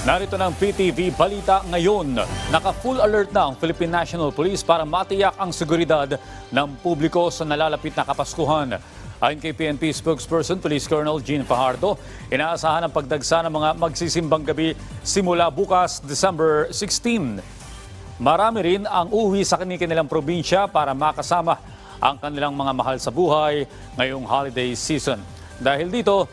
Narito ng PTV Balita ngayon. Naka-full alert na ang Philippine National Police para matiyak ang seguridad ng publiko sa nalalapit na Kapaskuhan. Ayon kay PNP spokesperson Police Colonel Jean Fajardo, inaasahan ang pagdagsa ng mga magsisimbang gabi simula bukas December 16. Marami rin ang uuwi sa kanilang probinsya para makasama ang kanilang mga mahal sa buhay ngayong holiday season. Dahil dito,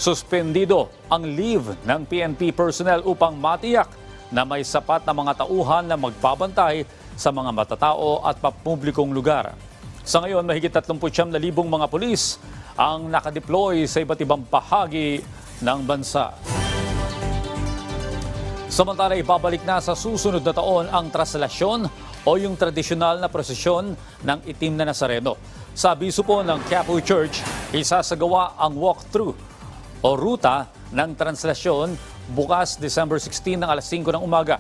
suspendido ang leave ng PNP personnel upang matiyak na may sapat na mga tauhan na magbabantay sa mga matatao at papublikong lugar. Sa ngayon, mahigit 39,000 mga pulis ang nakadeploy sa iba't ibang bahagi ng bansa. Samantala, ibabalik na sa susunod na taon ang traslasyon o yung tradisyonal na prosesyon ng itim na Nazareno. Sa abiso po ng Quiapo Church, isasagawa ang walkthrough o ruta ng translasyon bukas December 16 ng alas 5 ng umaga.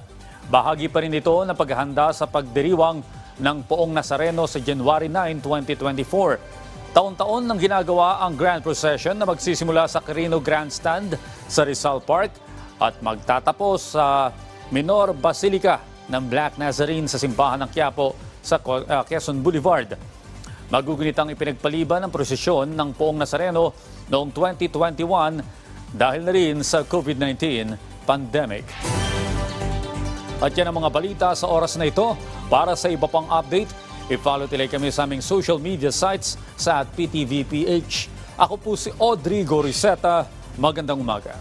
Bahagi pa rin ito ng paghahanda sa pagdiriwang ng Poong Nazareno sa January 9, 2024. Taon-taon nang ginagawa ang Grand Procession na magsisimula sa Quirino Grandstand sa Rizal Park at magtatapos sa Minor Basilica ng Black Nazarene sa Simbahan ng Quiapo sa Quezon Boulevard. Magugunit ang ipinagpaliban ng prosesyon ng Poong Nazareno noong 2021 dahil na rin sa COVID-19 pandemic. At yan ang mga balita sa oras na ito. Para sa iba pang update, i-follow nila kami sa aming social media sites sa @PTVPH. Ako po si Audrey Goriseta. Magandang umaga.